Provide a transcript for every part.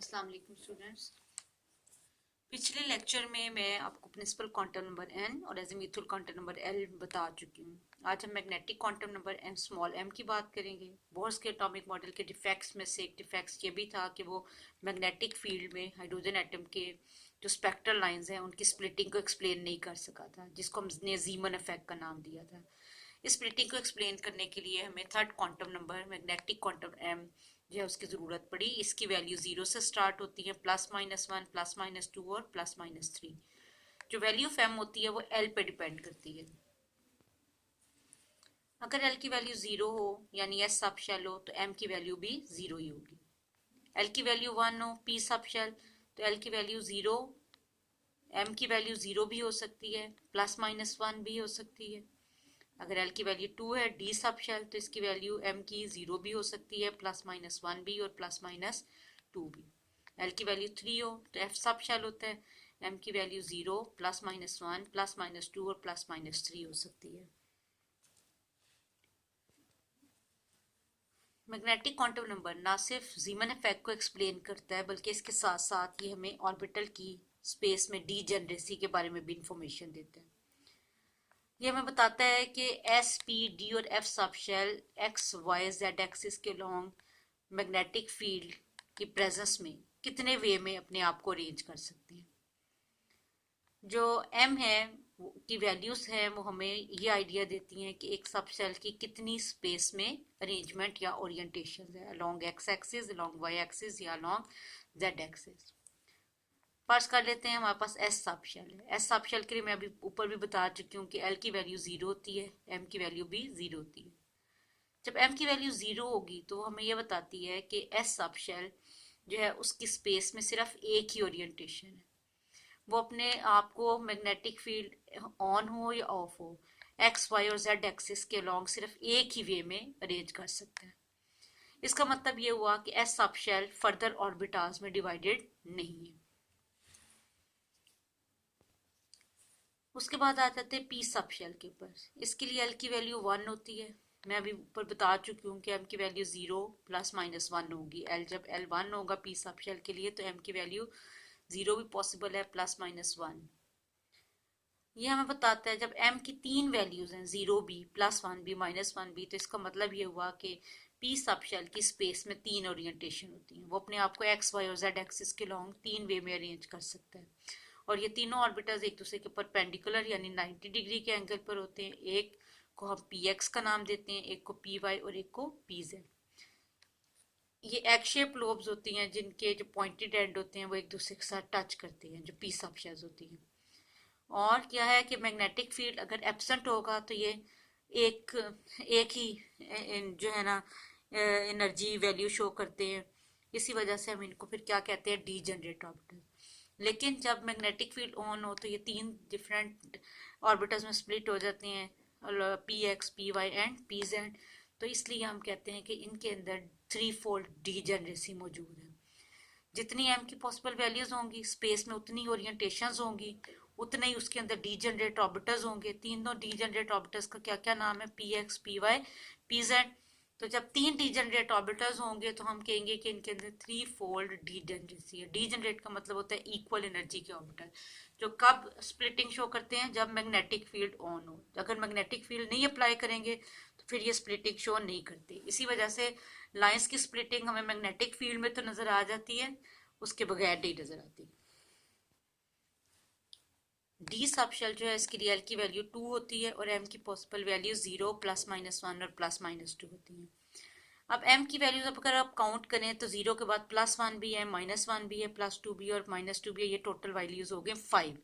अस्सलाम वालेकुम स्टूडेंट्स। पिछले लेक्चर में मैं आपको प्रिंसिपल क्वांटम नंबर n और एजीमुथल क्वांटम नंबर l बता चुकी हूँ। आज हम magnetic quantum number n small m की बात करेंगे। बोर्स के एटॉमिक मॉडल के डिफेक्ट्स में से एक डिफेक्ट्स ये भी था कि वो मैग्नेटिक फील्ड में हाइड्रोजन एटम के जो स्पेक्ट्रल लाइंस हैं उनकी स्प्लिटिंग को एक्सप्लेन नहीं कर सका था, जिसको हमने जीमन इफेक्ट का नाम दिया था। इस स्प्लिटिंग को एक्सप्लेन करने के लिए हमें third quantum number magnetic quantum m जो है उसकी ज़रूरत पड़ी। इसकी वैल्यू 0 से स्टार्ट होती है, +-1, +-2 और +-3। जो वैल्यू ऑफ m होती है वो l पे डिपेंड करती है। अगर l की वैल्यू 0 हो यानी s सब शेल हो तो m की वैल्यू भी 0 ही होगी। l की वैल्यू 1 हो p सब शेल तो l की वैल्यू 0, m की वैल्यू 0 भी हो सकती है, +-1 भी हो सकती है। अगर l की वैल्यू 2 है d सब शेल तो इसकी वैल्यू m की 0 भी हो सकती है, +-1 भी और +-2 भी। l की वैल्यू 3 हो तो f सब शेल होता है, m की वैल्यू 0, +-1, +-2 और +-3 हो सकती है। मैग्नेटिक क्वांटम नंबर ना सिर्फ जीमन इफेक्ट को एक्सप्लेन करता है बल्कि इसके साथ साथ ये हमें ऑर्बिटल की स्पेस में डीजेनरेसी के बारे में भी इंफॉर्मेशन देता है। ये हमें बताता है कि एस पी डी और F subshell X Y Z axis के लॉन्ग मैग्नेटिक फील्ड की प्रेजेंस में कितने वे में अपने आप को अरेंज कर सकते हैं। जो एम है की वैल्यूज हैं वो हमें ये आइडिया देती हैं कि एक सब शेल की कितनी स्पेस में अरेंजमेंट या ओरिएंटेशन है, along X axis, along Y axis या अलोंग जेड एक्सिस। फर्स्ट कर लेते हैं, हमारे पास एस सब शेल है। एस सब शेल के लिए मैं अभी ऊपर भी बता चुकी हूँ कि एल की वैल्यू 0 होती है, एम की वैल्यू भी 0 होती है। जब एम की वैल्यू 0 होगी तो हमें यह बताती है कि एस सब शेल जो है उसकी स्पेस में सिर्फ एक ही ओरिएंटेशन है। वो अपने आप को मैग्नेटिक फील्ड ऑन हो या ऑफ हो, एक्स वाई और जेड एक्सिस के अलॉन्ग सिर्फ एक ही वे में अरेंज कर सकते हैं। इसका मतलब ये हुआ कि S subshell further orbitals में डिवाइडेड नहीं है। उसके बाद आ जाते हैं पी सब शेल के ऊपर। इसके लिए एल की वैल्यू 1 होती है। मैं अभी ऊपर बता चुकी हूँ कि एम की वैल्यू 0 +-1 होगी। एल जब एल 1 होगा पी सब शेल के लिए तो एम की वैल्यू 0 भी पॉसिबल है, +-1। ये हमें बताता है जब m की 3 वैल्यूज हैं, 0 भी, +1 भी, -1 भी, तो इसका मतलब ये हुआ कि p सब शेल की स्पेस में 3 ओरिएंटेशन होती हैं। वो अपने आप को x, y और z एक्सिस के लॉन्ग 3 वे में अरेंज कर सकता है और ये तीनों ऑर्बिटल्स एक दूसरे के परपेंडिकुलर यानी 90 डिग्री के एंगल पर होते हैं। एक को हम px का नाम देते हैं, एक को py और एक को pz। ये एग शेप लोब्स होती हैं जिनके जो पॉइंटेड एंड होते हैं वो एक दूसरे के साथ टच करती हैं, जो p सब शेल्स होती हैं। और क्या है कि मैग्नेटिक फील्ड अगर एब्सेंट होगा तो ये एक एक ही जो है ना एनर्जी वैल्यू शो करते हैं। इसी वजह से हम इनको फिर क्या कहते हैं, डीजेनरेट ऑर्बिटल। लेकिन जब मैग्नेटिक फील्ड ऑन हो तो ये 3 डिफरेंट ऑर्बिटल्स में स्प्लिट हो जाते हैं, P X, P Y and P Z. तो इसलिए हम कहते हैं कि इनके अंदर 3 फोल्ड डीजेनरेसी मौजूद है। जितनी एम की पॉसिबल वैल्यूज होंगी स्पेस में उतनी ओरिएंटेशंस होंगी, उतने ही उसके अंदर डीजेनरेट ऑर्बिटल्स होंगे। तीनों डीजेनरेट ऑर्बिटल्स का क्या क्या नाम है, P X, P Y, P Z. तो जब 3 डीजेनरेट ऑर्बिटल्स होंगे तो हम कहेंगे कि इनके अंदर 3 फोल्ड डीजेनरेसी है। डीजेनरेट का मतलब होता है इक्वल एनर्जी के ऑर्बिटल, जो कब स्प्लिटिंग शो करते हैं, जब मैग्नेटिक फील्ड ऑन हो। अगर मैग्नेटिक फील्ड नहीं अप्लाई करेंगे तो फिर ये स्प्लिटिंग शो नहीं करते। इसी वजह से लाइंस की स्प्लिटिंग हमें मैग्नेटिक फील्ड में तो नजर आ जाती है, उसके बगैर नहीं नजर आती। डी सब शेल जो है इसकी रियल की वैल्यू 2 होती है और एम की पॉसिबल वैल्यू 0, +-1 और +-2 होती है। अब एम की वैल्यूज अगर आप काउंट करें तो 0 के बाद +1 भी है, -1 भी है, +2 भी और -2 भी है। ये टोटल वैल्यूज हो गए 5।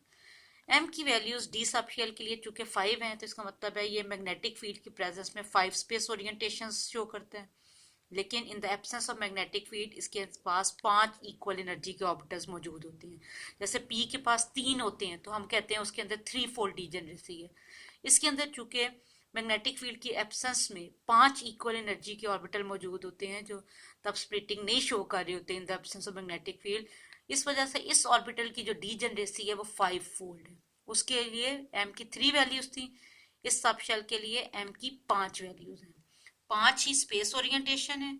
एम की वैल्यूज डी सब शेल के लिए चूंकि 5 हैं तो इसका मतलब है ये मैग्नेटिक फील्ड की प्रेजेंस में 5 स्पेस ओरिएंटेशन शो करते हैं। लेकिन in the absence of magnetic field इसके पास 5 इक्वल एनर्जी के ऑर्बिटल्स मौजूद होते हैं। जैसे पी के पास 3 होते हैं तो हम कहते हैं उसके अंदर 3 फोल्ड डीजेनरेसी है। इसके अंदर चूंकि मैग्नेटिक फील्ड की एब्सेंस में 5 इक्वल एनर्जी के ऑर्बिटल मौजूद होते हैं जो तब स्प्लिटिंग नहीं शो कर रहे होते in the absence of magnetic field. इस वजह से इस ऑर्बिटल की जो डीजेनरेसी है वो 5 फोल्ड है। उसके लिए एम की 3 वैल्यूज थी, इस सब शेल के लिए एम की 5 वैल्यूज हैं। 5 ही स्पेस ओरिएंटेशन है,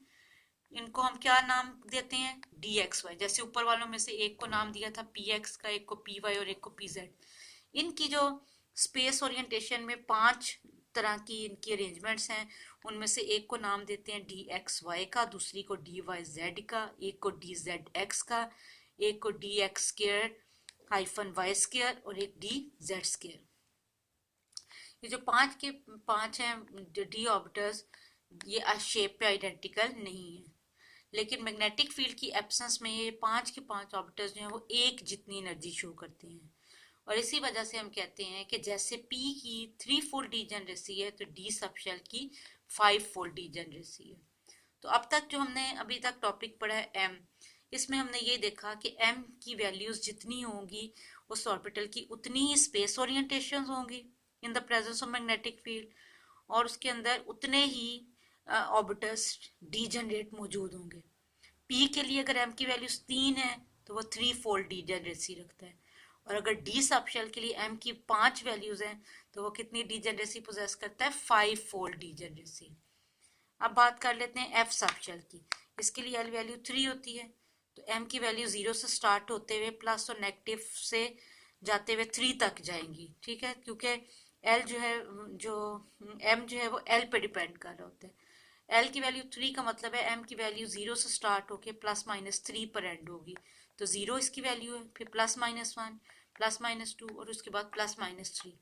इनको हम क्या नाम देते हैं, डी एक्स वाई। जैसे ऊपर वालों में से एक को नाम दिया था पी एक्स का, एक को पी वाई और एक को पी जेड। इनकी जो स्पेस ओरिएंटेशन में 5 तरह की इनकी अरेंजमेंट्स हैं, उनमें से एक को नाम देते हैं डी एक्स वाई का, दूसरी को डी वाई जेड का, एक को डी जेड एक्स का, एक को डी एक्स स्क्र हाइफन वाई स्क्र और एक डी जेड स्क्र। ये जो 5 के 5 हैं डी ऑर्बिटल्स, ये शेप पे आइडेंटिकल नहीं है, लेकिन मैग्नेटिक फील्ड की एब्सेंस में ये 5 के 5 ऑर्बिटल्स जो हैं वो एक जितनी एनर्जी शो करते हैं। और इसी वजह से हम कहते हैं कि जैसे P की 3 फोल्ड डीजेनरेसी है तो D सबशेल की 5 फोल्ड डीजेनरेसी है। तो अब तक जो हमने अभी तक टॉपिक पढ़ा है M, इसमें हमने ये देखा कि M की वैल्यूज जितनी होंगी उस ऑर्बिटल की उतनी ही स्पेस ओरिएंटेशन होंगी in the presence of magnetic field, और उसके अंदर उतने ही ऑर्बिटल्स डीजेनरेट मौजूद होंगे। P के लिए अगर M की वैल्यूज 3 है तो वो 3 फोल्ड डीजेनरेसी रखता है, और अगर डी सबशेल के लिए M की 5 वैल्यूज हैं तो वो कितनी डीजेनरेसी पोजेस करता है, 5 फोल्ड डीजेनरेसी। अब बात कर लेते हैं F सबशेल की। इसके लिए L वैल्यू 3 होती है, तो M की वैल्यू 0 से स्टार्ट होते हुए प्लस और नेगेटिव से जाते हुए 3 तक जाएंगी, ठीक है, क्योंकि L जो है जो M जो है वो L पे डिपेंड कर रहा होता है। L की वैल्यू 3 का मतलब है M की वैल्यू 0 से स्टार्ट होके प्लस माइनस 3 पर एंड होगी, तो 0 इसकी वैल्यू है, फिर प्लस माइनस 1, प्लस माइनस 2 और उसके बाद प्लस माइनस 3।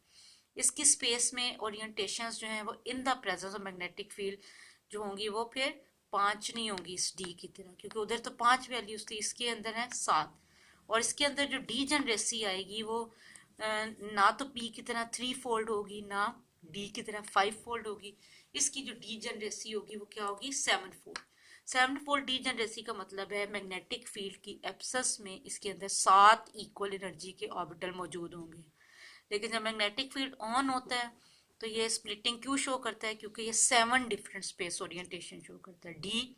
इसकी स्पेस में ओरिएंटेशंस जो हैं वो in the presence of magnetic field जो होंगी वो फिर 5 नहीं होंगी इस डी की तरह, क्योंकि उधर तो 5 वैल्यूज थी, इसके अंदर है 7। और इसके अंदर जो डी जनरेसी आएगी वो ना तो पी की तरह 3 फोल्ड होगी ना डी की तरह 5 फोल्ड होगी। इसकी जो डी जनरेसी होगी वो क्या होगी, 7 फोल्ड। 7 फोल्ड डी जनरेसी का मतलब है मैग्नेटिक फील्ड की एब्सेंस में इसके अंदर 7 इक्वल एनर्जी के ऑर्बिटल मौजूद होंगे। लेकिन जब मैग्नेटिक फील्ड ऑन होता है तो ये स्प्लिटिंग क्यों शो करता है, क्योंकि ये 7 डिफरेंट स्पेस ओरिएंटेशन शो करता है। डी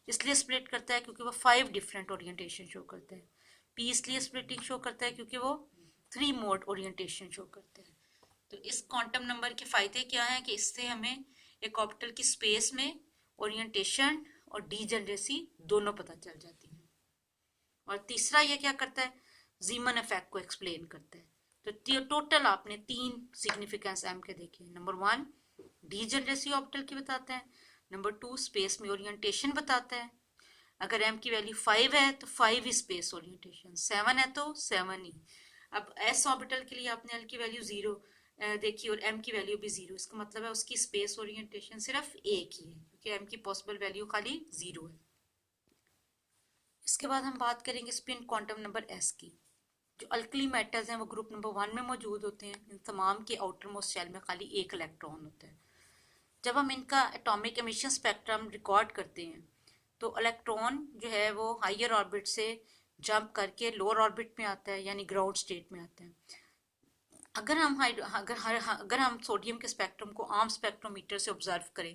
इसलिए स्प्लिट करता है क्योंकि वो 5 डिफरेंट ओरिएंटेशन शो करता है। पी इसलिए स्प्लिटिंग शो करता है क्योंकि वो 3 मोड ओरिएंटेशन शो करता है। तो इस क्वांटम नंबर के फायदे क्या हैं कि इससे हमें एक ऑर्बिटल की स्पेस में ओरिएंटेशन और डी जनरेसी दोनों पता चल जाती है। और तीसरा ये क्या करता है, जीमन इफेक्ट को एक्सप्लेन करता है। तो टोटल आपने 3 सिग्निफिकेंस एम के देखे। नंबर 1 डी जनरेसी ऑर्बिटल की बताता है, नंबर 2 स्पेस में ओरिएंटेशन बताता है, अगर एम की वैल्यू 5 है तो 5 ही स्पेस ओरिएंटेशन, 7 है तो 7 ही। अब एस ऑर्बिटल के लिए आपने एल की वैल्यू 0 देखी और एम की वैल्यू भी 0, इसका मतलब है उसकी स्पेस ओरिएंटेशन सिर्फ एक ही है, क्योंकि एम की पॉसिबल वैल्यू खाली 0 है। इसके बाद हम बात करेंगे स्पिन क्वांटम नंबर एस की। जो अल्कली मेटल्स हैं वो ग्रुप नंबर 1 में मौजूद होते हैं, इन तमाम के आउटर मोस्ट शेल में खाली एक इलेक्ट्रॉन होता है। जब हम इनका एटॉमिक एमिशन स्पेक्ट्रम रिकॉर्ड करते हैं तो इलेक्ट्रॉन जो है वो हायर ऑर्बिट से जंप करके लोअर ऑर्बिट में आता है, यानी ग्राउंड स्टेट में आता है। अगर हम सोडियम के स्पेक्ट्रम को आर्म स्पेक्ट्रोमीटर से ऑब्जर्व करें